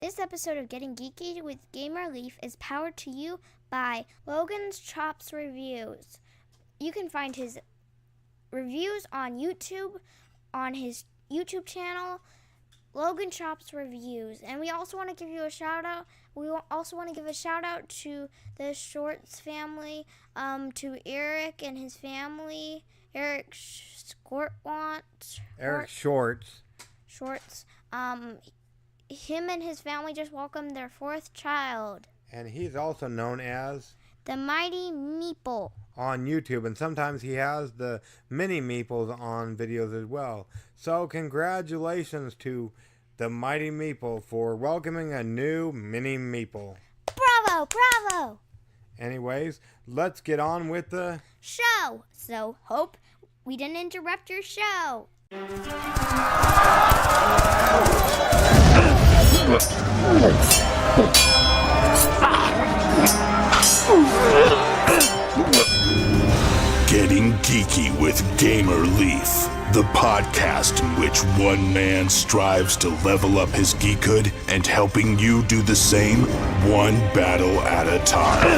This episode of Getting Geeky with Gamer Leaf is powered to you by Logan Chops Reviews. You can find his reviews on YouTube, on his YouTube channel, Logan Chops Reviews. And we also want to give you a shout out. We also want to give a shout out to the Schwartz family, to Eric and his family, Eric Schwartz. Him and his family just welcomed their fourth child. And he's also known as the Mighty Meeple on YouTube, and sometimes he has the mini-meeples on videos as well. So congratulations to the Mighty Meeple for welcoming a new mini-meeple. Bravo, bravo! Anyways, let's get on with the show. So hope we didn't interrupt your show. Getting Geeky with Gamer Leaf, the podcast in which one man strives to level up his geekhood and helping you do the same one battle at a time.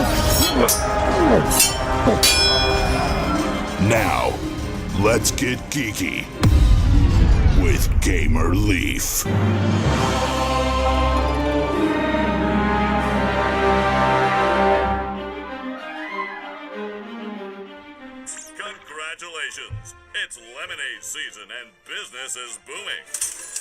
Now, let's get geeky with Gamer Leaf. Congratulations! It's lemonade season and business is booming.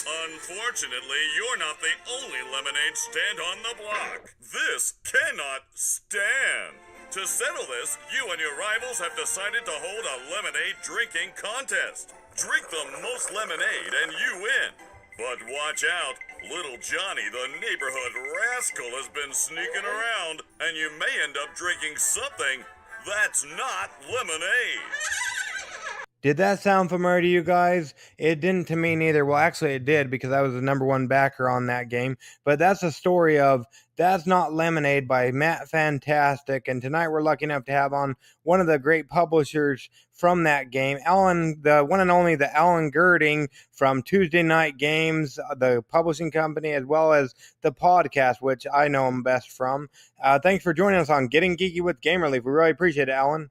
Unfortunately, you're not the only lemonade stand on the block. This cannot stand. To settle this, you and your rivals have decided to hold a lemonade drinking contest. Drink the most lemonade and you win. But watch out, little Johnny, the neighborhood rascal, has been sneaking around, and you may end up drinking something that's not lemonade. Did that sound familiar to you guys? It didn't to me neither. Well, actually it did, because I was the number one backer on that game. But that's a story of That's Not Lemonade by Matt Fantastic. And tonight we're lucky enough to have on one of the great publishers from that game, Alan, the one and only the Alan Gerding from Tuesday Night Games, the publishing company, as well as the podcast, which I know him best from. Thanks for joining us on Getting Geeky with Gamer Leaf. We really appreciate it, Alan.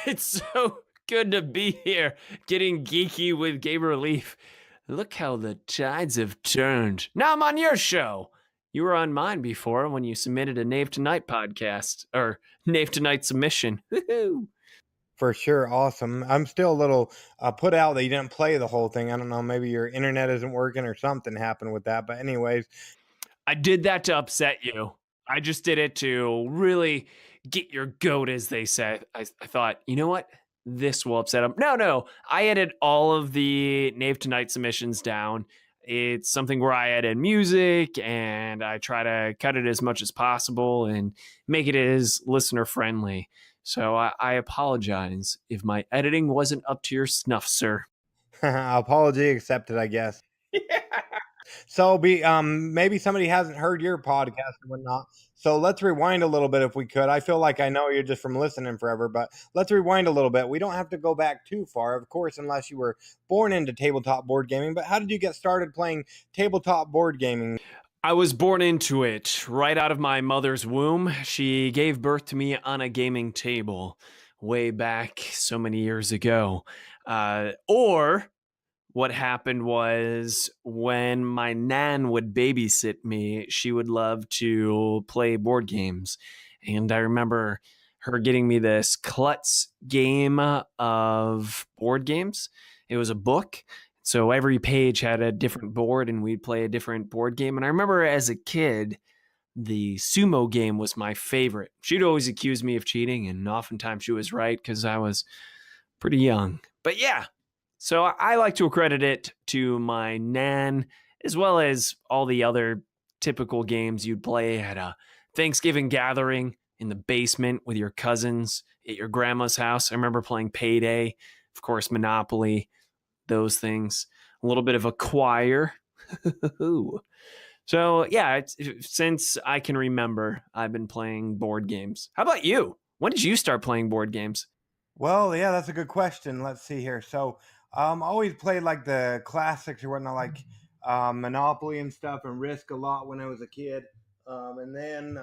It's so good to be here, Getting Geeky with Gamer Leaf. Look how the tides have turned. Now I'm on your show. You were on mine before when you submitted a Knave Tonight podcast, or Knave Tonight submission. Woohoo! For sure. Awesome. I'm still a little put out that you didn't play the whole thing. I don't know. Maybe your internet isn't working or something happened with that. But anyways. I did that to upset you. I just did it to really get your goat, as they say. I thought, you know what? This will upset him. No. I edit all of the Knave Tonight submissions down. It's something where I edit music and I try to cut it as much as possible and make it as listener friendly. So I apologize if my editing wasn't up to your snuff, sir. Apology accepted, I guess. Yeah. So maybe somebody hasn't heard your podcast and whatnot. So let's rewind a little bit if we could. I feel like I know you're just from listening forever, but let's rewind a little bit. We don't have to go back too far, of course, unless you were born into tabletop board gaming. But how did you get started playing tabletop board gaming? I was born into it right out of my mother's womb. She gave birth to me on a gaming table way back so many years ago. Or what happened was when my nan would babysit me, she would love to play board games. And I remember her getting me this klutz game of board games. It was a book. So every page had a different board and we'd play a different board game. And I remember as a kid, the sumo game was my favorite. She'd always accuse me of cheating, and oftentimes she was right because I was pretty young. But yeah, so I like to accredit it to my nan, as well as all the other typical games you'd play at a Thanksgiving gathering in the basement with your cousins at your grandma's house. I remember playing Payday, of course, Monopoly, those things. A little bit of a choir. So yeah, since I can remember, I've been playing board games. How about you? When did you start playing board games? Well, yeah, that's a good question. Let's see here. So always played like the classics or whatnot, like Monopoly and stuff and Risk a lot when I was a kid. And then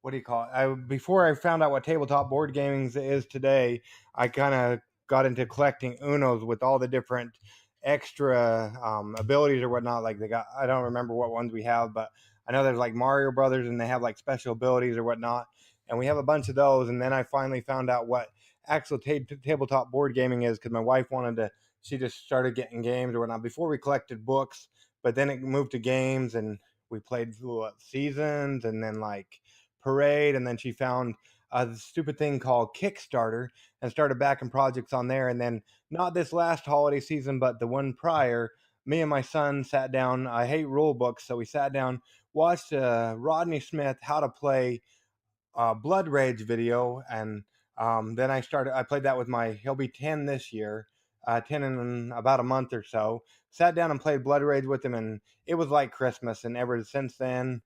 what do you call it? Before I found out what tabletop board gaming is today, I kind of got into collecting Unos with all the different extra abilities or whatnot. Like I don't remember what ones we have, but I know there's like Mario Brothers and they have like special abilities or whatnot. And we have a bunch of those. And then I finally found out what actual tabletop board gaming is because my wife she just started getting games or whatnot. Before we collected books, but then it moved to games and we played Seasons and then like Parade, and then she found a stupid thing called Kickstarter and started backing projects on there. And then not this last holiday season, but the one prior, me and my son sat down. I hate rule books, so we sat down, watched Rodney Smith how to play Blood Rage video, and then I played that with he'll be 10 this year, 10 in about a month or so. Sat down and played Blood Rage with him, and it was like Christmas. And ever since then,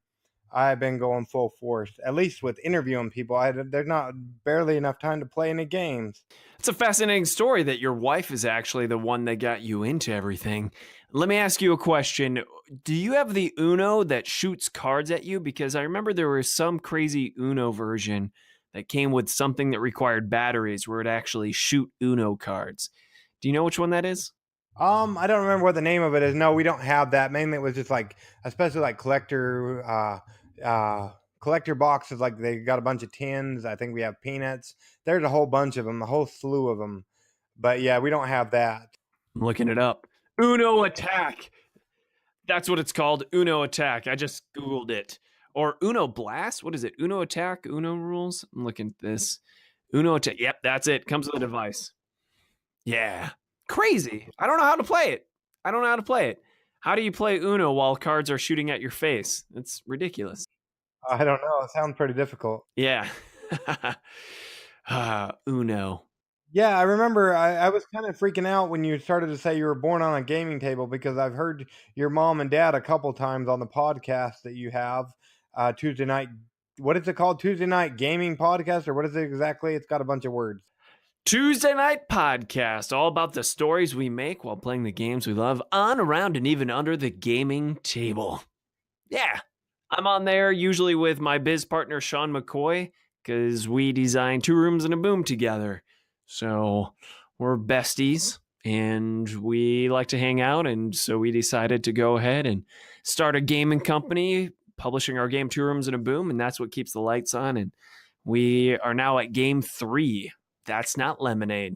I've been going full force, at least with interviewing people. There's not barely enough time to play any games. It's a fascinating story that your wife is actually the one that got you into everything. Let me ask you a question. Do you have the Uno that shoots cards at you? Because I remember there was some crazy Uno version that came with something that required batteries where it actually shoot Uno cards. Do you know which one that is? I don't remember what the name of it is. No, we don't have that. Mainly it was just like, especially like collector boxes. Like they got a bunch of tins. I think we have peanuts. There's a whole bunch of them, a whole slew of them. But yeah, we don't have that. I'm looking it up. Uno Attack. That's what it's called. Uno Attack. I just Googled it. Or Uno Blast. What is it? Uno Attack? Uno Rules? I'm looking at this. Uno Attack. Yep, that's it. Comes with a device. Yeah. Crazy. I don't know how to play it. How do you play Uno while cards are shooting at your face? It's ridiculous. I don't know. It sounds pretty difficult. Yeah. Uno. Yeah, I remember I was kind of freaking out when you started to say you were born on a gaming table because I've heard your mom and dad a couple times on the podcast that you have, Tuesday night. What is it called? Tuesday Night Gaming Podcast, or what is it exactly? It's got a bunch of words. Tuesday Night Podcast, all about the stories we make while playing the games we love on, around, and even under the gaming table. Yeah, I'm on there usually with my biz partner, Sean McCoy, because we design 2 Rooms and a Boom together. So we're besties, and we like to hang out, and so we decided to go ahead and start a gaming company, publishing our game 2 Rooms and a Boom, and that's what keeps the lights on, and we are now at game 3. That's Not Lemonade.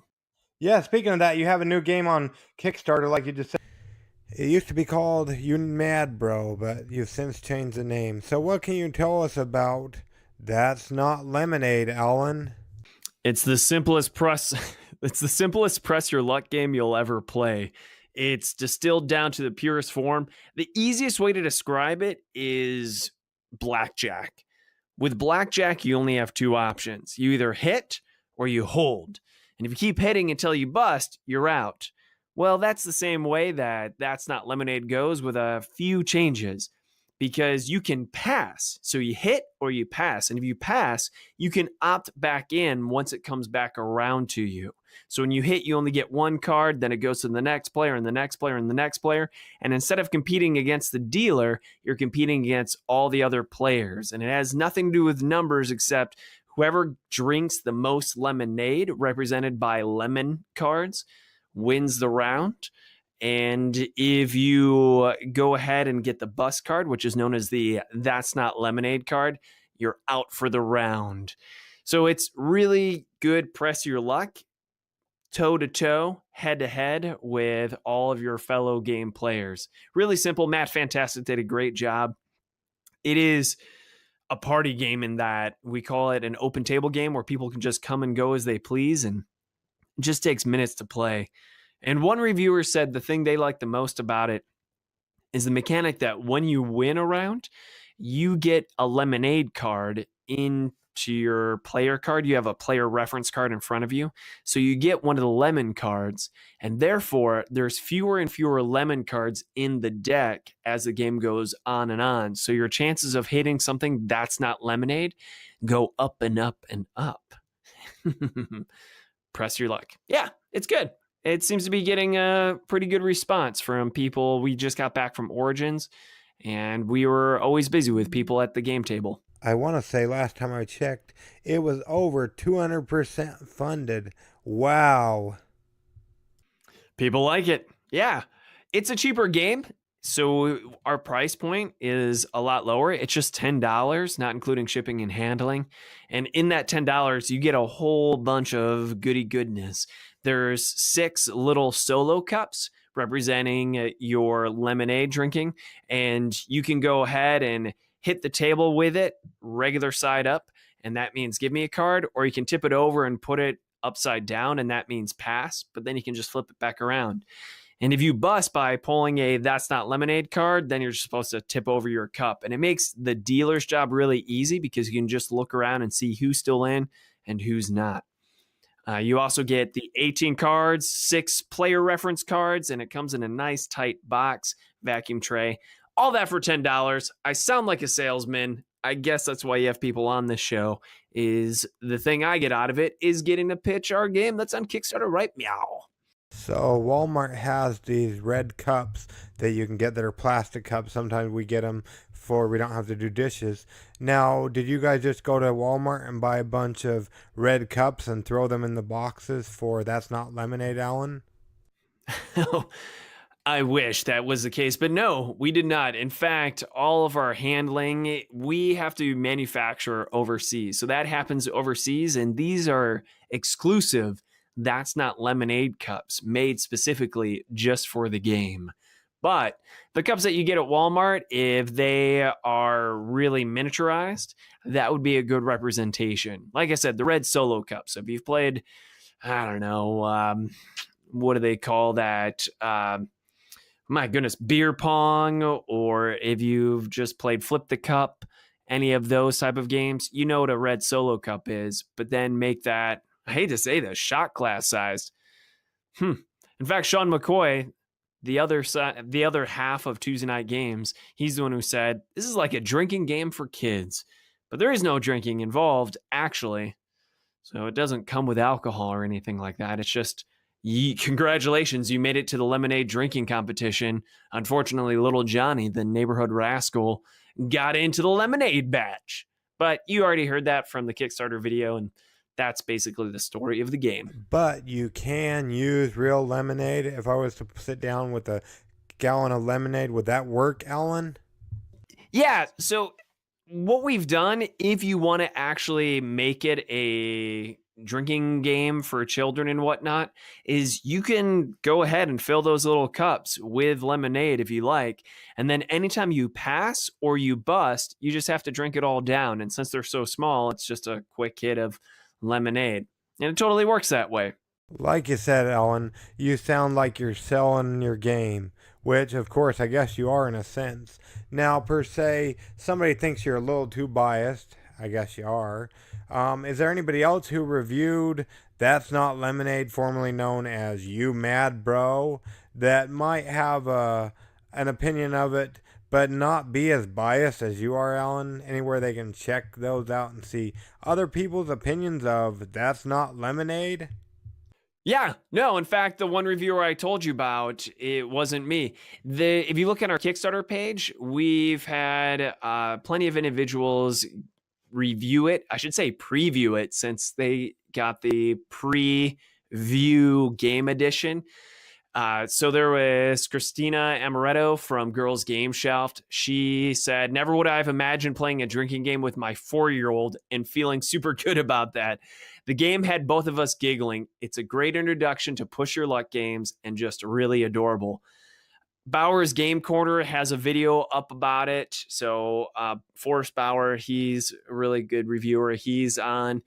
Yeah, speaking of that, you have a new game on Kickstarter, like you just said. It used to be called You Mad Bro, but you've since changed the name. So what can you tell us about That's Not Lemonade, Alan? It's the simplest press your luck game you'll ever play. It's distilled down to the purest form. The easiest way to describe it is blackjack. With blackjack, you only have 2 options. You either hit or you hold. And if you keep hitting until you bust, you're out. Well, that's the same way That's Not Lemonade goes, with a few changes. Because you can pass. So you hit or you pass. And if you pass, you can opt back in once it comes back around to you. So when you hit, you only get 1 card, then it goes to the next player and the next player and the next player. And instead of competing against the dealer, you're competing against all the other players. And it has nothing to do with numbers except whoever drinks the most lemonade, represented by lemon cards, wins the round. And if you go ahead and get the bust card, which is known as the That's Not Lemonade card, you're out for the round. So it's really good press your luck, toe-to-toe, head-to-head with all of your fellow game players. Really simple. Matt Fantastic did a great job. It is a party game in that we call it an open table game where people can just come and go as they please, and it just takes minutes to play. And one reviewer said the thing they like the most about it is the mechanic that when you win a round, you get a lemonade card into your player card. You have a player reference card in front of you. So you get one of the lemon cards, and therefore there's fewer and fewer lemon cards in the deck as the game goes on and on. So your chances of hitting something that's not lemonade go up and up and up. Press your luck. Yeah, it's good. it seems to be getting a pretty good response from people. We just got back from Origins, and we were always busy with people at the game table. I want to say last time I checked, it was over 200% funded. Wow. People like it. Yeah. It's a cheaper game, so our price point is a lot lower. It's just $10, not including shipping and handling. And in that $10, you get a whole bunch of goody goodness. There's 6 little solo cups representing your lemonade drinking, and you can go ahead and hit the table with it regular side up, and that means give me a card, or you can tip it over and put it upside down, and that means pass, but then you can just flip it back around. And if you bust by pulling a That's Not Lemonade card, then you're just supposed to tip over your cup. And it makes the dealer's job really easy because you can just look around and see who's still in and who's not. You also get the 18 cards, 6 player reference cards, and it comes in a nice tight box, vacuum tray. All that for $10. I sound like a salesman. I guess that's why you have people on this show. Is the thing I get out of it is getting to pitch our game that's on Kickstarter, right? Meow. So Walmart has these red cups that you can get that are plastic cups. Sometimes we get them for we don't have to do dishes. Now, did you guys just go to Walmart and buy a bunch of red cups and throw them in the boxes for That's Not Lemonade, Alan? I wish that was the case, but no, we did not. In fact, all of our handling, we have to manufacture overseas. So that happens overseas, and these are exclusive That's Not Lemonade cups made specifically just for the game. But the cups that you get at Walmart, if they are really miniaturized, that would be a good representation. Like I said, the red solo cups. So if you've played, I don't know, what do they call that? My goodness, beer pong, or if you've just played Flip the Cup, any of those type of games, you know what a red solo cup is, but then make that, I hate to say this, shot glass sized. In fact, Sean McCoy, the other half of Tuesday Night Games, he's the one who said, this is like a drinking game for kids, but there is no drinking involved, actually. So it doesn't come with alcohol or anything like that. It's just, congratulations, you made it to the lemonade drinking competition. Unfortunately, little Johnny, the neighborhood rascal, got into the lemonade batch. But you already heard that from the Kickstarter video, and that's basically the story of the game. But you can use real lemonade. If I was to sit down with a gallon of lemonade, would that work, Alan? Yeah, so what we've done, if you want to actually make it a drinking game for children and whatnot, is you can go ahead and fill those little cups with lemonade if you like, and then anytime you pass or you bust, you just have to drink it all down. And since they're so small, it's just a quick hit of lemonade, and it totally works that way. Like you said, Alan, you sound like you're selling your game, which of course I guess you are in a sense. Now, per se, somebody thinks you're a little too biased. I guess you are. Is there anybody else who reviewed That's Not Lemonade, formerly known as You Mad Bro, that might have an opinion of it, but not be as biased as you are, Alan? Anywhere they can check those out and see other people's opinions of That's Not Lemonade? Yeah, no, in fact, the one reviewer I told you about, it wasn't me. If you look at our Kickstarter page, we've had plenty of individuals review it. I should say preview it, since they got the preview game edition. So there was Christina Amaretto from Girls Game Shelf. She said, never would I have imagined playing a drinking game with my 4-year-old and feeling super good about that. The game had both of us giggling. It's a great introduction to push your luck games and just really adorable. Bauer's Game Corner has a video up about it. So Forrest Bauer, he's a really good reviewer. He's on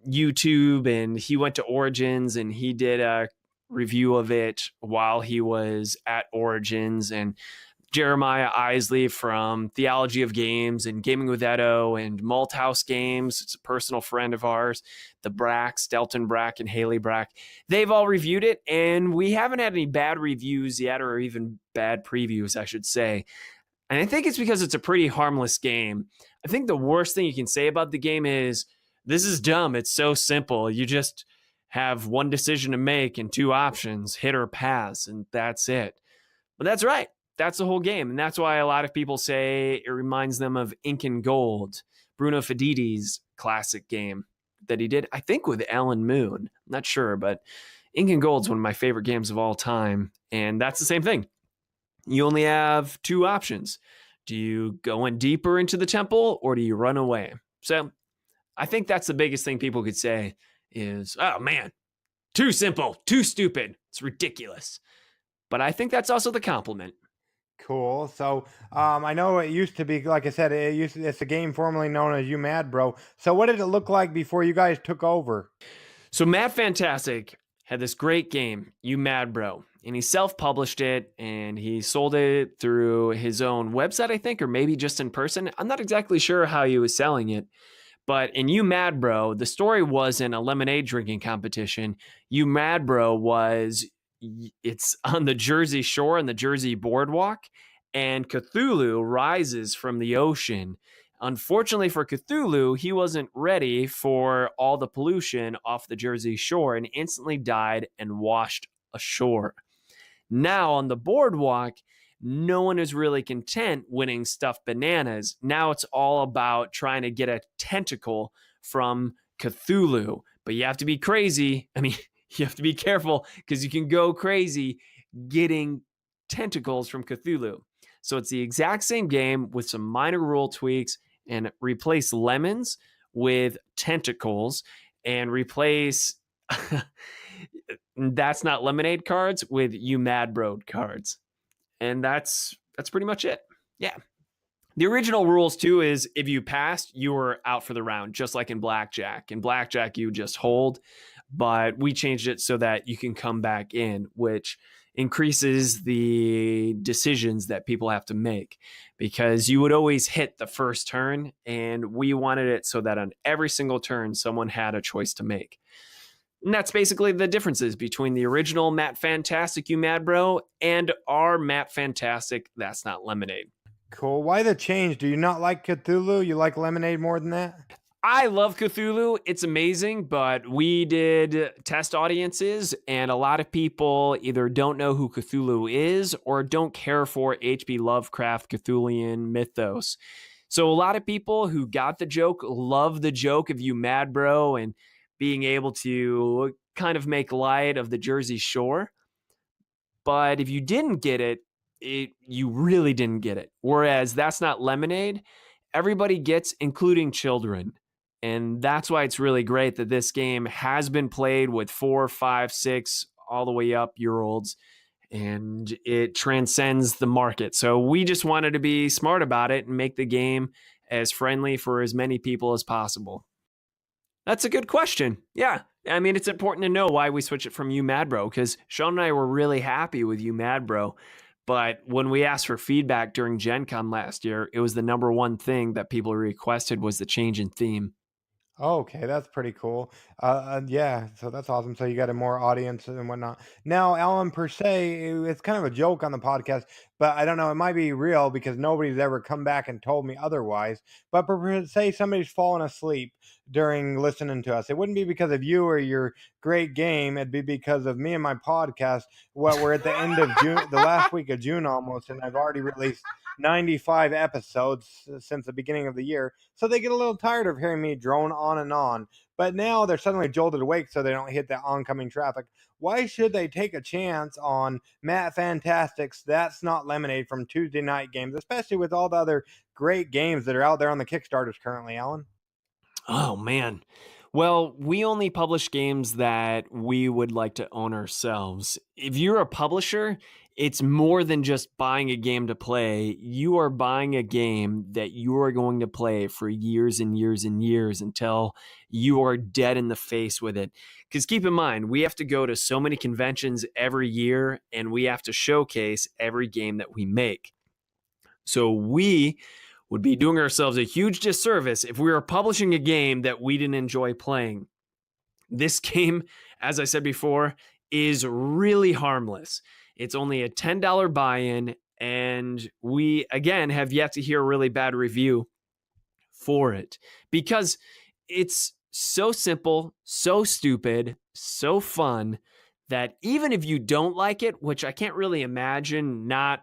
YouTube, and he went to Origins and he did a review of it while he was at Origins. And Jeremiah Isley from Theology of Games and Gaming with Edo and Malthouse Games, it's a personal friend of ours, the Bracks, Delton Brack and Haley Brack, they've all reviewed it, and we haven't had any bad reviews yet, or even bad previews, I should say. And I think it's because it's a pretty harmless game. I think the worst thing you can say about the game is, this is dumb, it's so simple. You just have one decision to make and two options, hit or pass, and that's it. But that's right. That's the whole game. And that's why a lot of people say it reminds them of Ink and Gold, Bruno Fediti's classic game that he did, I think, with Alan Moon. I'm not sure, but Ink and Gold's one of my favorite games of all time. And that's the same thing. You only have two options. Do you go in deeper into the temple or do you run away? So I think that's the biggest thing people could say is, oh man, too simple, too stupid. It's ridiculous. But I think that's also the compliment. Cool. So I know it used to be, like I said, it's a game formerly known as You Mad Bro. So what did it look like before you guys took over? So Matt Fantastic had this great game, You Mad Bro, and he self-published it and he sold it through his own website, I think, or maybe just in person. I'm not exactly sure how he was selling it. But in You Mad Bro, the story wasn't a lemonade drinking competition. You Mad Bro it's on the Jersey Shore and the Jersey Boardwalk, and Cthulhu rises from the ocean. Unfortunately for Cthulhu, he wasn't ready for all the pollution off the Jersey Shore and instantly died and washed ashore. Now on the boardwalk, no one is really content winning stuffed bananas. Now it's all about trying to get a tentacle from Cthulhu. But you have to be crazy. I mean, you have to be careful because you can go crazy getting tentacles from Cthulhu. So it's the exact same game with some minor rule tweaks, and replace lemons with tentacles and replace That's Not Lemonade cards with You Mad Bro cards. And that's pretty much it. Yeah. The original rules, too, is if you passed, you were out for the round, just like in Blackjack. In Blackjack, you just hold, but we changed it so that you can come back in, which increases the decisions that people have to make, because you would always hit the first turn, and we wanted it so that on every single turn, someone had a choice to make. And that's basically the differences between the original Matt Fantastic You Mad Bro and our Matt Fantastic That's Not Lemonade. Cool. Why the change? Do you not like Cthulhu? You like lemonade more than that? I love Cthulhu. It's amazing, but we did test audiences, and a lot of people either don't know who Cthulhu is or don't care for H.P. Lovecraft Cthulhian mythos. So a lot of people who got the joke love the joke of You Mad Bro and being able to kind of make light of the Jersey Shore. But if you didn't get it, you really didn't get it. Whereas That's Not Lemonade, everybody gets, including children. And that's why it's really great that this game has been played with 4, 5, 6, all the way up year olds, and it transcends the market. So we just wanted to be smart about it and make the game as friendly for as many people as possible. That's a good question. Yeah. I mean, it's important to know why we switched it from You Mad Bro, because Sean and I were really happy with You Mad Bro. But when we asked for feedback during Gen Con last year, it was the number one thing that people requested was the change in theme. Okay, that's pretty cool. Yeah, so that's awesome. So you got a more audience and whatnot. Now, Alan, per se, it's kind of a joke on the podcast, but I don't know, it might be real because nobody's ever come back and told me otherwise. But per se, somebody's fallen asleep during listening to us. It wouldn't be because of you or your great game. It'd be because of me and my podcast. Well, we're at the end of June, the last week of June almost, and I've already released 95 episodes since the beginning of the year. So they get a little tired of hearing me drone on and on. But now they're suddenly jolted awake so they don't hit that oncoming traffic. Why should they take a chance on Matt Fantastic's That's Not Lemonade from Tuesday Night Games, especially with all the other great games that are out there on the Kickstarters currently, Alan? Oh, man. Well, we only publish games that we would like to own ourselves. If you're a publisher, it's more than just buying a game to play. You are buying a game that you are going to play for years and years and years until you are dead in the face with it. Because keep in mind, we have to go to so many conventions every year, and we have to showcase every game that we make. So we would be doing ourselves a huge disservice if we were publishing a game that we didn't enjoy playing. This game, as I said before, is really harmless. It's only a $10 buy-in, and we, again, have yet to hear a really bad review for it because it's so simple, so stupid, so fun that even if you don't like it, which I can't really imagine not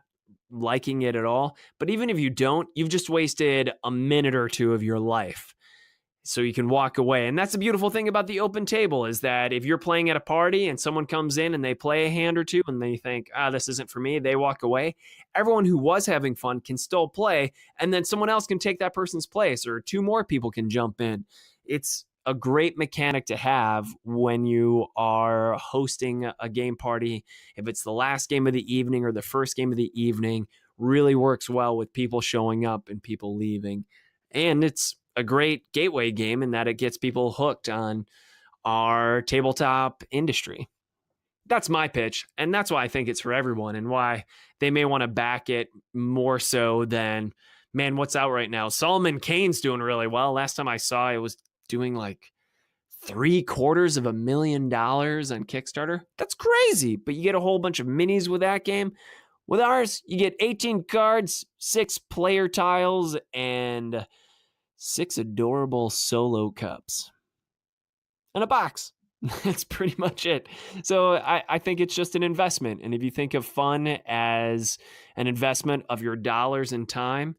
liking it at all, but even if you don't, you've just wasted a minute or two of your life. So you can walk away. And that's the beautiful thing about the open table is that if you're playing at a party and someone comes in and they play a hand or two and they think, this isn't for me, they walk away. Everyone who was having fun can still play, and then someone else can take that person's place, or two more people can jump in. It's a great mechanic to have when you are hosting a game party. If it's the last game of the evening or the first game of the evening, really works well with people showing up and people leaving. And it's a great gateway game in that it gets people hooked on our tabletop industry. That's my pitch, and that's why I think it's for everyone and why they may want to back it more so than, man, what's out right now? Solomon Kane's doing really well. Last time I saw it was doing like $750,000 on Kickstarter. That's crazy, but you get a whole bunch of minis with that game. With ours, you get 18 cards, 6 player tiles, and 6 adorable solo cups. And a box. That's pretty much it. So I think it's just an investment. And if you think of fun as an investment of your dollars and time,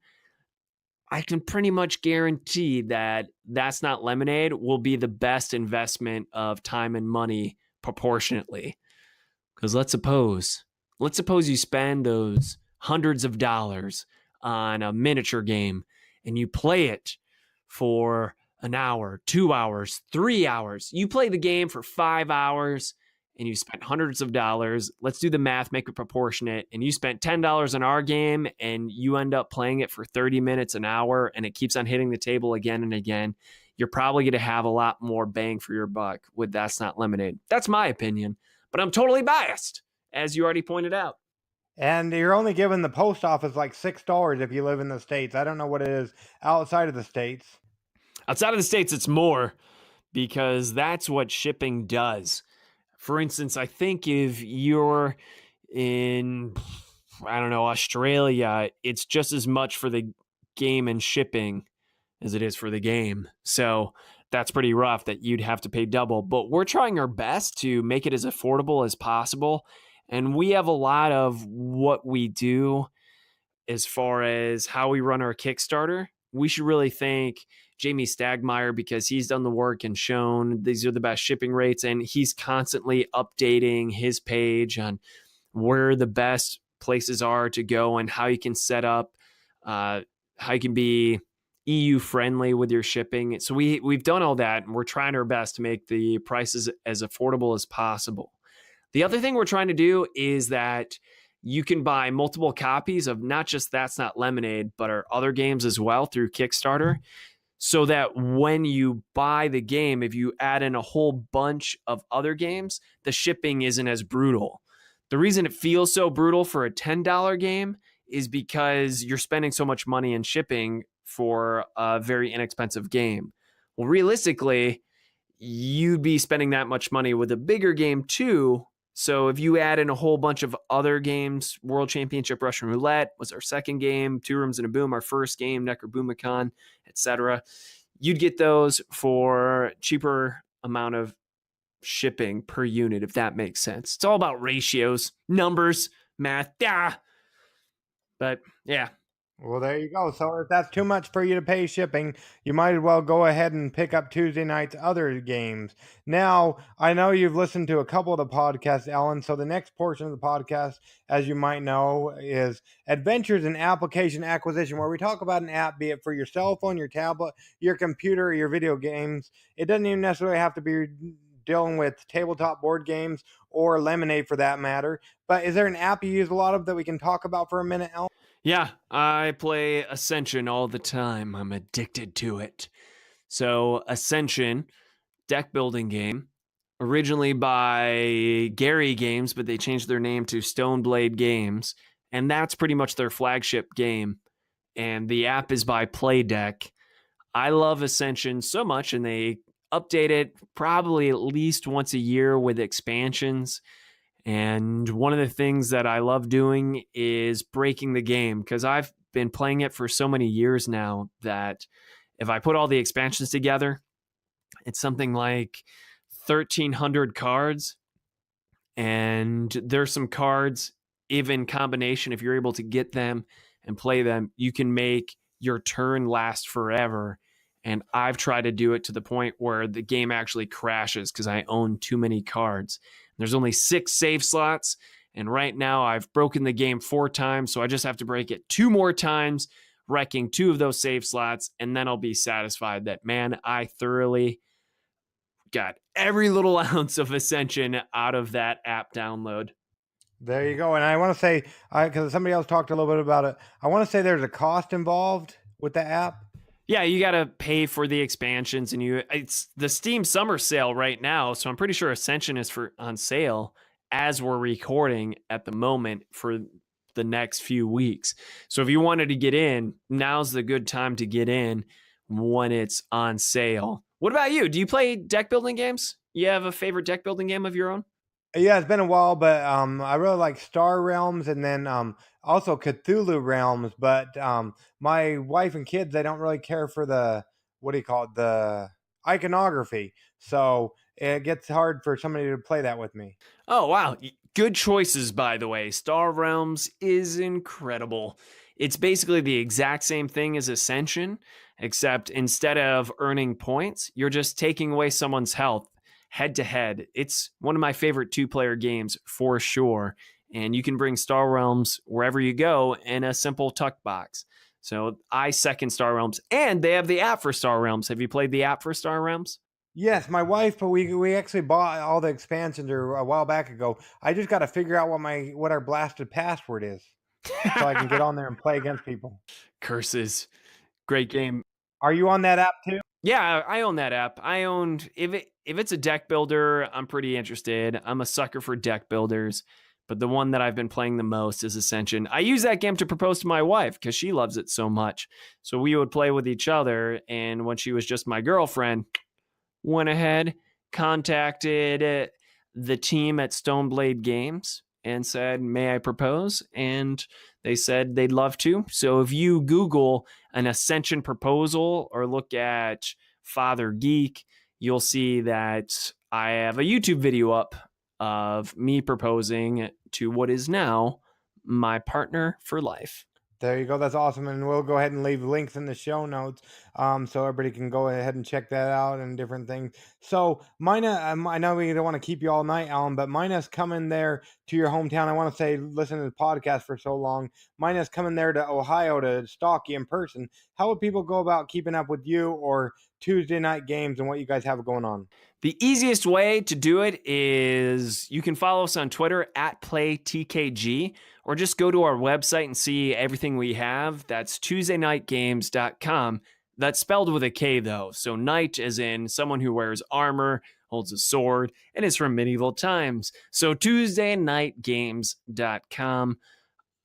I can pretty much guarantee that That's Not Lemonade will be the best investment of time and money proportionately. Because let's suppose you spend those hundreds of dollars on a miniature game and you play it for an hour, 2 hours, 3 hours. You play the game for 5 hours and you spent hundreds of dollars. Let's do the math, make it proportionate. And you spent $10 on our game and you end up playing it for 30 minutes, an hour, and it keeps on hitting the table again and again. You're probably going to have a lot more bang for your buck with That's Not Lemonade. That's my opinion, but I'm totally biased, as you already pointed out. And you're only giving the post office like $6 if you live in the States. I don't know what it is outside of the States. Outside of the States, it's more because that's what shipping does. For instance, I think if you're in, Australia, it's just as much for the game and shipping as it is for the game. So that's pretty rough that you'd have to pay double. But we're trying our best to make it as affordable as possible. And we have a lot of what we do as far as how we run our Kickstarter. We should really thank Jamie Stagmeyer because he's done the work and shown these are the best shipping rates. And he's constantly updating his page on where the best places are to go and how you can set up, how you can be EU friendly with your shipping. So we've done all that and we're trying our best to make the prices as affordable as possible. The other thing we're trying to do is that you can buy multiple copies of not just That's Not Lemonade, but our other games as well through Kickstarter. So that when you buy the game, if you add in a whole bunch of other games, the shipping isn't as brutal. The reason it feels so brutal for a $10 game is because you're spending so much money in shipping for a very inexpensive game. Well, realistically, you'd be spending that much money with a bigger game too. So if you add in a whole bunch of other games, World Championship Russian Roulette was our second game, Two Rooms and a Boom, our first game, Necrobumicon, etc., you'd get those for cheaper amount of shipping per unit, if that makes sense. It's all about ratios, numbers, math, But yeah. Well, there you go. So if that's too much for you to pay shipping, you might as well go ahead and pick up Tuesday night's other games. Now, I know you've listened to a couple of the podcasts, Alan, so the next portion of the podcast, as you might know, is Adventures in Application Acquisition, where we talk about an app, be it for your cell phone, your tablet, your computer, or your video games. It doesn't even necessarily have to be dealing with tabletop board games or Lemonade for that matter. But is there an app you use a lot of that we can talk about for a minute, Alan? Yeah, I play Ascension all the time. I'm addicted to it. So Ascension, deck building game, originally by Gary Games, but they changed their name to Stoneblade Games. And that's pretty much their flagship game. And the app is by Playdeck. I love Ascension so much, and they update it probably at least once a year with expansions. And one of the things that I love doing is breaking the game, because I've been playing it for so many years now that if I put all the expansions together, It's something like 1,300 cards. And there's some cards, even combination, if you're able to get them and play them, you can make your turn last forever. And I've tried to do it to the point where the game actually crashes because I own too many cards. There's only 6 save slots. And right now I've broken the game 4 times. So I just have to break it 2 more times, wrecking 2 of those save slots. And then I'll be satisfied that, man, I thoroughly got every little ounce of Ascension out of that app download. There you go. And I want to say, because somebody else talked a little bit about it, I want to say there's a cost involved with the app. Yeah, you got to pay for the expansions, and it's the Steam summer sale right now, so I'm pretty sure Ascension is on sale as we're recording at the moment for the next few weeks. So if you wanted to get in, now's the good time to get in when it's on sale. What about you? Do you play deck building games? You have a favorite deck building game of your own? Yeah, it's been a while, but I really like Star Realms and then also Cthulhu Realms. But my wife and kids, they don't really care for the, what do you call it, the iconography. So it gets hard for somebody to play that with me. Oh, wow. Good choices, by the way. Star Realms is incredible. It's basically the exact same thing as Ascension, except instead of earning points, you're just taking away someone's health head to head. It's one of my favorite 2-player games for sure. And you can bring Star Realms wherever you go in a simple tuck box. So I second Star Realms, and they have the app for Star Realms. Have you played the app for Star Realms? Yes, my wife, but we actually bought all the expansions a while back ago. I just got to figure out what our blasted password is so I can get on there and play against people. Curses. Great game. Are you on that app too? Yeah, I own that app. I owned if it's a deck builder, I'm pretty interested. I'm a sucker for deck builders, but the one that I've been playing the most is Ascension. I use that game to propose to my wife because she loves it so much. So we would play with each other, and when she was just my girlfriend, went ahead, contacted the team at Stoneblade Games and said, "May I propose?" And they said they'd love to. So if you Google an Ascension proposal or look at Father Geek, you'll see that I have a YouTube video up of me proposing to what is now my partner for life. There you go. That's awesome. And we'll go ahead and leave links in the show notes so everybody can go ahead and check that out and different things. So, Mina, I know we don't want to keep you all night, Alan, but Mina's coming there to your hometown. I want to say, listen to the podcast for so long. Mina's coming there to Ohio to stalk you in person. How would people go about keeping up with you or Tuesday Night Games and what you guys have going on? The easiest way to do it is you can follow us on Twitter at PlayTKG, or just go to our website and see everything we have. That's tuesdayknightgames.com. That's spelled with a K, though. So knight as in someone who wears armor, holds a sword, and is from medieval times. So tuesdayknightgames.com.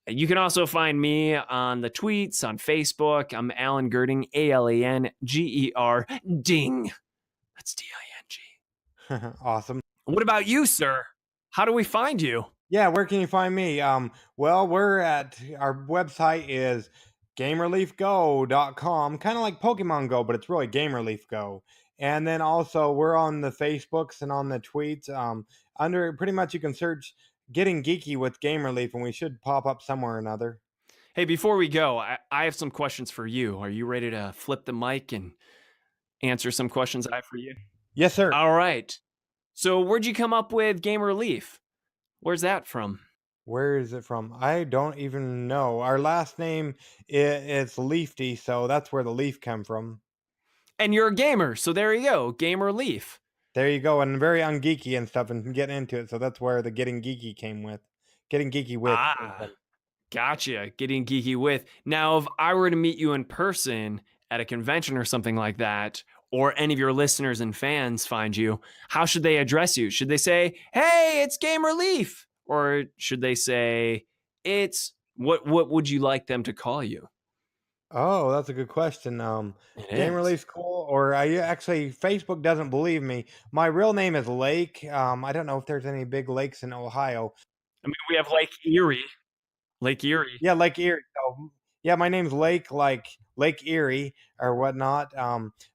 You can also find me on the tweets, on Facebook. I'm Alan Gerding, ALANGER, ding. That's DING. Awesome. What about you, sir? How do we find you? Yeah, where can you find me? Well, we're at our website is gamerleafgo.com, kind of like Pokemon Go, but it's really Gamerleaf Go. And then also we're on the Facebooks and on the tweets. Under pretty much you can search Getting Geeky with Gamerleaf, and we should pop up somewhere or another. Hey, before we go, I have some questions for you. Are you ready to flip the mic and answer some questions I have for you? Yes, sir. All right. So where'd you come up with Gamer Leaf? Where's that from? Where is it from? I don't even know. Our last name is Leafty, so that's where the leaf came from. And you're a gamer, so there you go, Gamer Leaf. There you go, and very ungeeky and stuff, and getting into it. So that's where the Getting Geeky came with. Getting Geeky with. Gotcha. Getting Geeky with. Now, if I were to meet you in person at a convention or something like that, or any of your listeners and fans find you, how should they address you? Should they say, "Hey, it's Gamer Leaf"? Or should they say, "It's what would you like them to call you?" Oh, that's a good question. Gamer Leaf's cool, or actually Facebook doesn't believe me. My real name is Lake. I don't know if there's any big lakes in Ohio. I mean, we have Lake Erie. Lake Erie. Yeah, Lake Erie. So, yeah, my name's Lake, like Lake Erie or whatnot.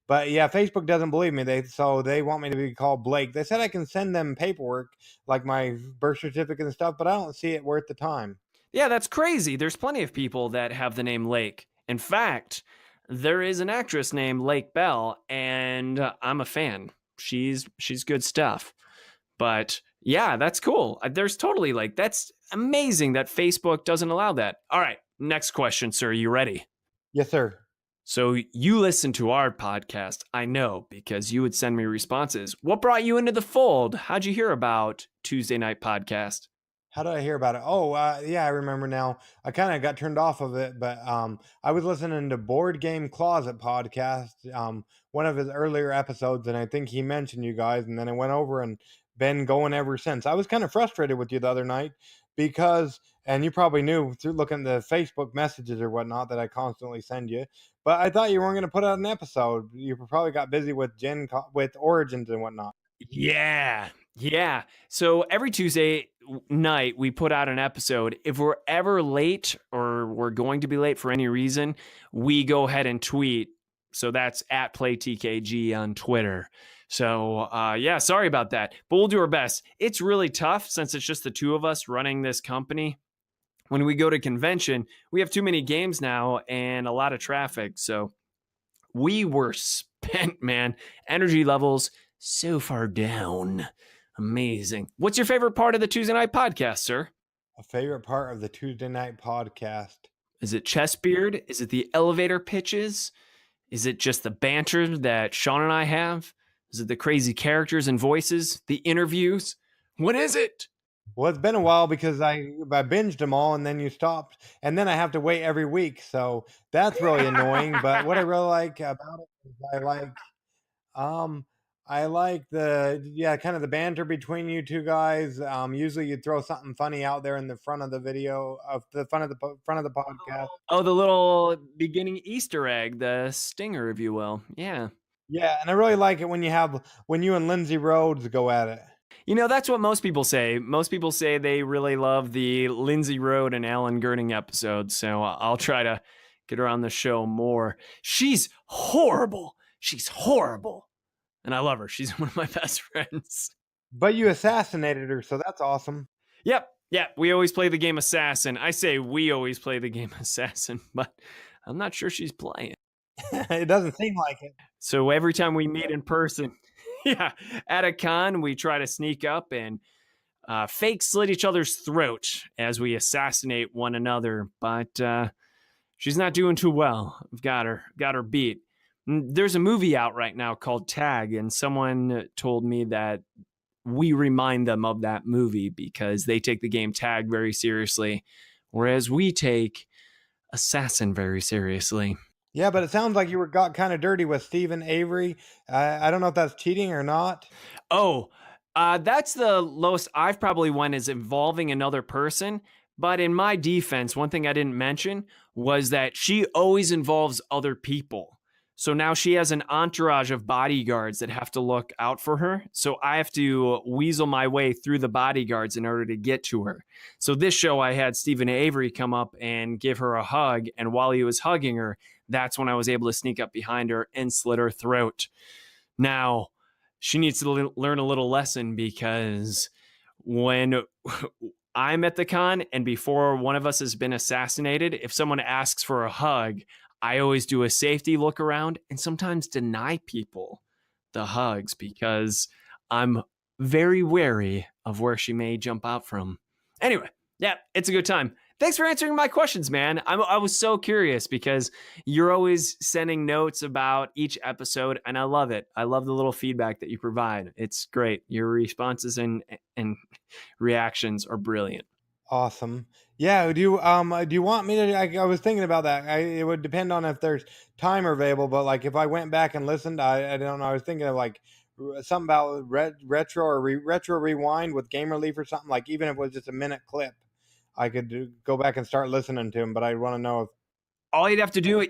But yeah, Facebook doesn't believe me. They want me to be called Blake. They said I can send them paperwork like my birth certificate and stuff, but I don't see it worth the time. Yeah, that's crazy. There's plenty of people that have the name Lake. In fact, there is an actress named Lake Bell, and I'm a fan. She's good stuff. But yeah, that's cool. There's totally that's amazing that Facebook doesn't allow that. All right, next question, sir. You ready? Yes, sir. So you listen to our podcast, I know, because you would send me responses. What brought you into the fold? How'd you hear about Tuesday Night Podcast? How did I hear about it? Oh, yeah, I remember now. I kind of got turned off of it, but I was listening to Board Game Closet podcast, one of his earlier episodes, and I think he mentioned you guys, and then I went over and been going ever since. I was kind of frustrated with you the other night because, and you probably knew through looking at the Facebook messages or whatnot that I constantly send you, but I thought you weren't going to put out an episode. You probably got busy with with Origins and whatnot. Yeah. So every Tuesday night, we put out an episode. If we're ever late or we're going to be late for any reason, we go ahead and tweet. So that's at PlayTKG on Twitter. So yeah, sorry about that, but we'll do our best. It's really tough since it's just the two of us running this company. When we go to convention, we have too many games now and a lot of traffic. So we were spent, man. Energy levels so far down. Amazing. What's your favorite part of the Tuesday Night Podcast, sir? A favorite part of the Tuesday Night Podcast? Is it Chessbeard? Is it the elevator pitches? Is it just the banter that Sean and I have? Is it the crazy characters and voices? The interviews? What is it? Well, it's been a while because I binged them all and then you stopped. And then I have to wait every week. So that's really annoying. But what I really like about it is I like the kind of the banter between you two guys. Usually you throw something funny out there in the front of the video of the front of the podcast. Oh, the little beginning Easter egg, the stinger, if you will. Yeah. Yeah, and I really like it when you and Lindsey Rhodes go at it. You know, that's what most people say. Most people say they really love the Lindsey Rhodes and Alan Gerding episodes. So I'll try to get her on the show more. She's horrible. And I love her. She's one of my best friends. But you assassinated her, so that's awesome. Yep. We always play the game Assassin. I say we always play the game Assassin, but I'm not sure she's playing. It doesn't seem like it. So every time we meet in person, at a con, we try to sneak up and fake slit each other's throat as we assassinate one another. But she's not doing too well. I've got her beat. There's a movie out right now called Tag, and someone told me that we remind them of that movie because they take the game Tag very seriously, whereas we take Assassin very seriously. Yeah, but it sounds like you got kind of dirty with Stephen Avery. I don't know if that's cheating or not. Oh, that's the lowest I've probably went is involving another person. But in my defense, one thing I didn't mention was that she always involves other people. So now she has an entourage of bodyguards that have to look out for her. So I have to weasel my way through the bodyguards in order to get to her. So this show, I had Stephen Avery come up and give her a hug. And while he was hugging her, that's when I was able to sneak up behind her and slit her throat. Now, she needs to learn a little lesson because when I'm at the con and before one of us has been assassinated, if someone asks for a hug, I always do a safety look around and sometimes deny people the hugs because I'm very wary of where she may jump out from. Anyway, yeah, it's a good time. Thanks for answering my questions, man. I was so curious because you're always sending notes about each episode, and I love it. I love the little feedback that you provide. It's great. Your responses and reactions are brilliant. Awesome. Yeah. Do you want me to? I was thinking about that. It would depend on if there's time available. But like if I went back and listened, I don't know. I was thinking of like something about retro or retro rewind with Game Relief or something. Like even if it was just a minute clip, I could go back and start listening to them. But I want to know if. All you'd have to do,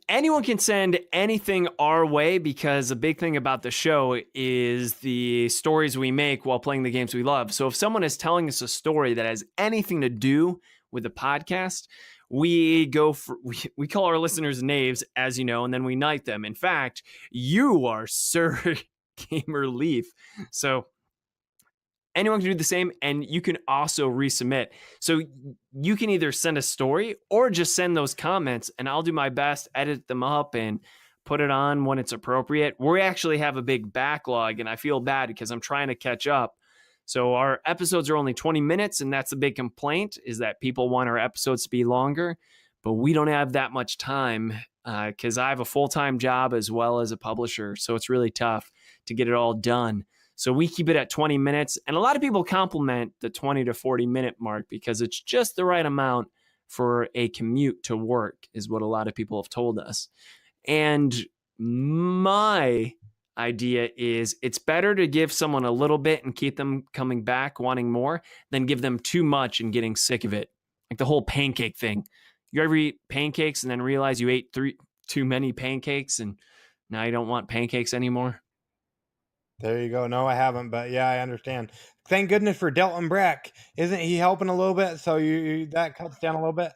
anyone can send anything our way because a big thing about the show is the stories we make while playing the games we love. So if someone is telling us a story that has anything to do with the podcast, we go for we call our listeners knaves, as you know, and then we knight them. In fact, you are Sir Gamer Leaf. So anyone can do the same, and you can also resubmit. So you can either send a story or just send those comments, and I'll do my best, edit them up, and put it on when it's appropriate. We actually have a big backlog, and I feel bad because I'm trying to catch up. So our episodes are only 20 minutes, and that's a big complaint, is that people want our episodes to be longer, but we don't have that much time because I have a full-time job as well as a publisher, so it's really tough to get it all done. So we keep it at 20 minutes, and a lot of people compliment the 20 to 40-minute mark because it's just the right amount for a commute to work, is what a lot of people have told us. And my idea is it's better to give someone a little bit and keep them coming back wanting more than give them too much and getting sick of it. Like the whole pancake thing. You ever eat pancakes and then realize you ate too many pancakes and now you don't want pancakes anymore? There you go. No, I haven't, but yeah, I understand. Thank goodness for Delton Breck. Isn't he helping a little bit? So you that cuts down a little bit?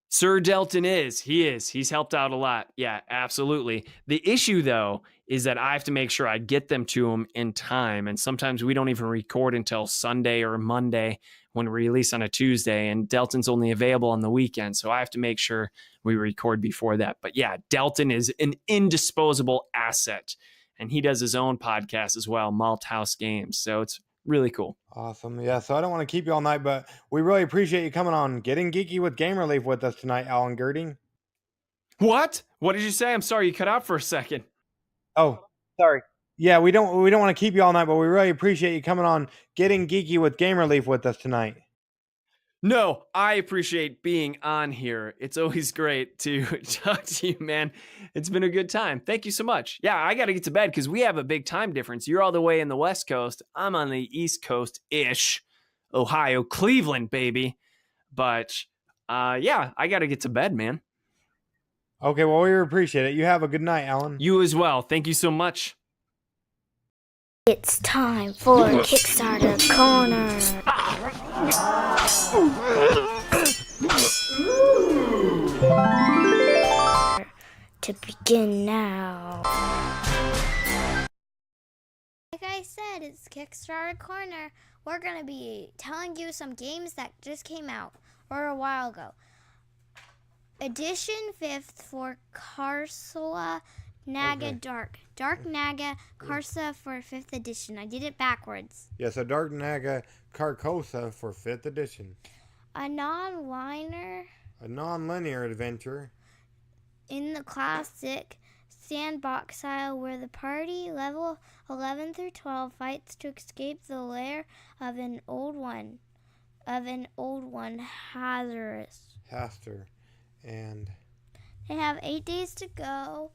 Sir Delton is. He is. He's helped out a lot. Yeah, absolutely. The issue, though, is that I have to make sure I get them to him in time. And sometimes we don't even record until Sunday or Monday when we release on a Tuesday. And Delton's only available on the weekend. So I have to make sure we record before that. But yeah, Delton is an indisposable asset. And he does his own podcast as well, Malt House Games. So it's really cool. Awesome. Yeah, so I don't want to keep you all night, but we really appreciate you coming on Getting Geeky with Game Relief with us tonight, Alan Gerding. What? What did you say? I'm sorry, you cut out for a second. Oh, sorry. Yeah, we don't want to keep you all night, but we really appreciate you coming on Getting Geeky with Game Relief with us tonight. No, I appreciate being on here. It's always great to talk to you, man. It's been a good time. Thank you so much. Yeah, I got to get to bed because we have a big time difference. You're all the way in the West Coast. I'm on the East Coast-ish. Ohio, Cleveland, baby. But, yeah, I got to get to bed, man. Okay, well, we appreciate it. You have a good night, Alan. You as well. Thank you so much. It's time for Kickstarter Corner. To begin now. Like I said, it's Kickstarter Corner. We're going to be telling you some games that just came out or a while ago. Edition 5th for Karsula Naga Okay. Dark Naga Karsa for 5th edition. I did it backwards. Yeah, so Dark Naga Carcosa for 5th edition. A non-linear A non-linear adventure. in the classic sandbox style where the party level 11 through 12 fights to escape the lair of an old one, Haster. And They have 8 days to go.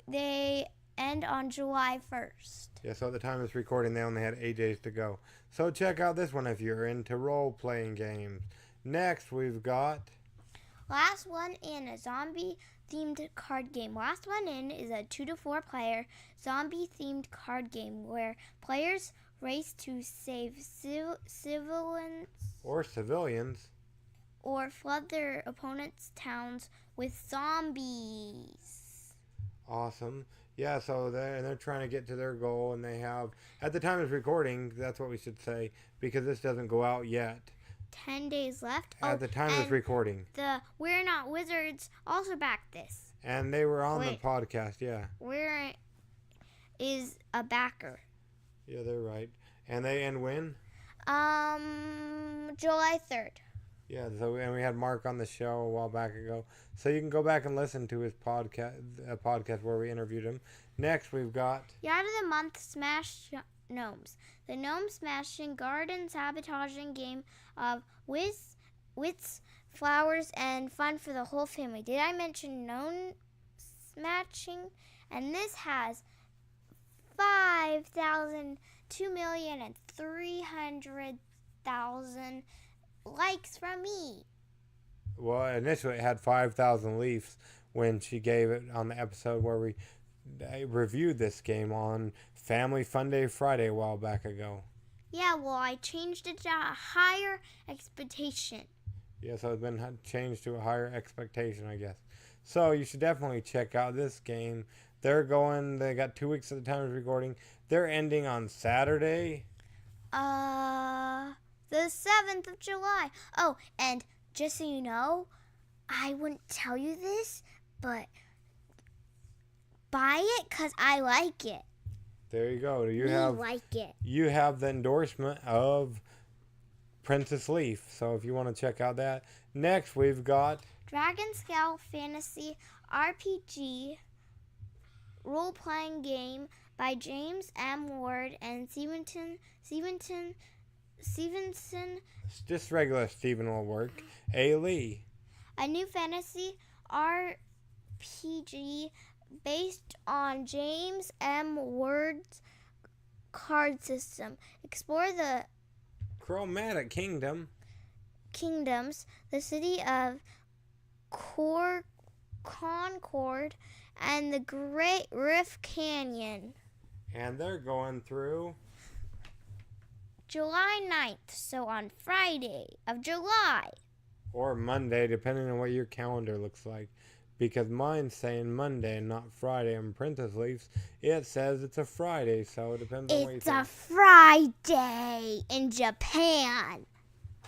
They end on July 1st. yeah, so at the time of this recording, they only had 8 days to go. So check out this one if you're into role-playing games. Next, we've got... Last One In, a zombie-themed card game. Last One In is a 2 to 4 player zombie-themed card game where players race to save civilians or flood their opponents' towns with zombies. Awesome. Yeah, so they're trying to get to their goal, and they have, at the time of recording, that's what we should say, because this doesn't go out yet. 10 days left. At the time of this recording. The We're Not Wizards also backed this. And they were on the Wait. podcast, yeah. Where is a backer? Yeah, they're right. And they end when? July 3rd. Yeah, so and we had Mark on the show a while back ago. So you can go back and listen to his podcast where we interviewed him. Next, we've got... Yard of the Month Smash Gnomes. The gnome smashing, garden sabotaging game of wits, flowers, and fun for the whole family. Did I mention gnome smashing? And this has 2,300,000 likes from me. Well, initially it had 5,000 leaves when she gave it on the episode where we reviewed this game on Family Fun Day Friday a while back ago. Yeah, well, I changed it to a higher expectation. Yeah, so it's been changed to a higher expectation, I guess. So you should definitely check out this game. They got 2 weeks at the time of recording. They're ending on Saturday. The 7th of July. Oh, and just so you know, I wouldn't tell you this, but buy it because I like it. There you go. Like it. You have the endorsement of Princess Leaf. So if you want to check out that. Next, we've got Dragon Scale Fantasy RPG role-playing game by James M. Ward and Stevenson. just regular Stephen will work. A. Lee. A new fantasy RPG based on James M. Ward's card system. Explore the Chromatic kingdoms, the city of Concord, and the Great Rift Canyon. And they're going through July 9th, so on Friday of July. or Monday, depending on what your calendar looks like. Because mine's saying Monday and not Friday. And Princess Leaf's, it says it's a Friday, so it depends on what you It's think. a Friday in Japan.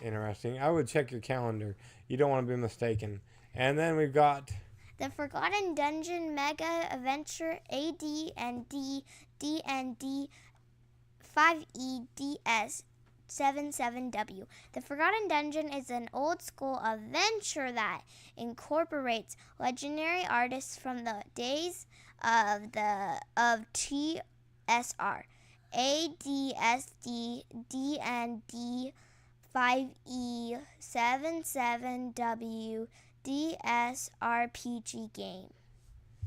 Interesting. I would check your calendar. You don't want to be mistaken. And then we've got The Forgotten Dungeon Mega Adventure AD&D D&D 5EDS 77W. The Forgotten Dungeon is an old-school adventure that incorporates legendary artists from the days of TSR. ADSD D&D 5E77W DSRPG game.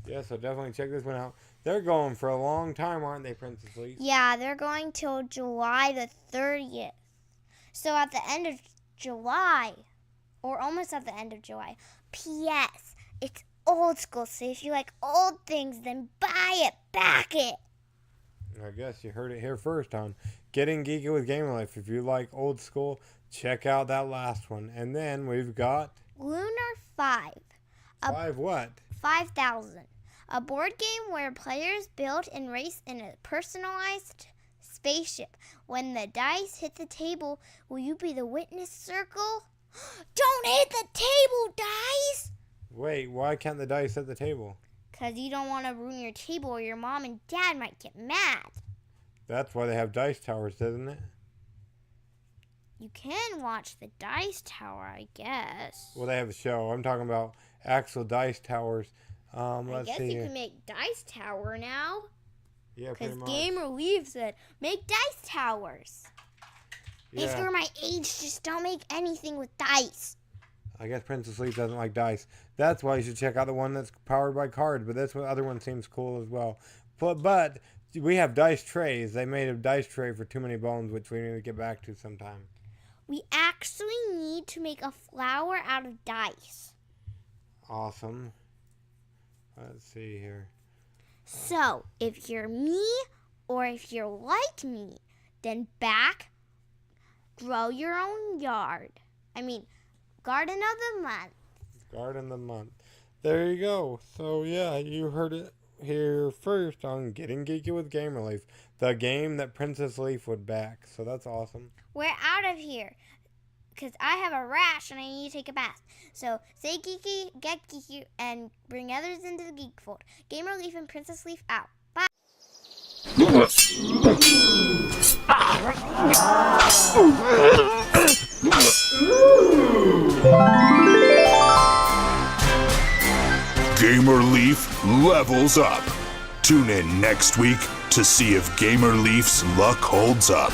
yeah, so definitely check this one out. They're going for a long time, aren't they, Princess Leaf? Yeah, they're going till July the 30th. So at the end of July, or almost at the end of July. P.S. It's old school, so if you like old things, then buy it, back it. I guess you heard it here first on Getting Geeky with Gamer Life. If you like old school, check out that last one. And then we've got Lunar 5. 5 what? 5,000. A board game where players build and race in a personalized spaceship. When the dice hit the table, will you be the witness circle? Don't hit the table, dice! Wait, why can't the dice at the table? Because you don't want to ruin your table or your mom and dad might get mad. That's why they have dice towers, isn't it? You can watch the dice tower, I guess. Well, they have a show. I'm talking about actual dice towers. I Let's guess see you here. can make dice tower now. Yeah, Because pretty much. Gamer Leaf said, make dice towers. If Yeah. you're my age, just don't make anything with dice. I guess Princess Leaf doesn't like dice. That's why you should check out the one that's powered by cards. But this other one seems cool as well. But we have dice trays. They made a dice tray for Too Many Bones, which we need to get back to sometime. We actually need to make a flower out of dice. Awesome. Let's see here. So, if you're me or if you're like me, then grow your own yard. Garden of the month. Garden of the month. There you go. So, yeah, you heard it here first on Getting Geeky with Gamer Leaf, the game that Princess Leaf would back. So that's awesome. We're out of here because I have a rash and I need to take a bath. So stay geeky, get geeky, and bring others into the geek fold. Gamer Leaf and Princess Leaf out. Bye. Gamer Leaf levels up. Tune in next week to see if Gamer Leaf's luck holds up.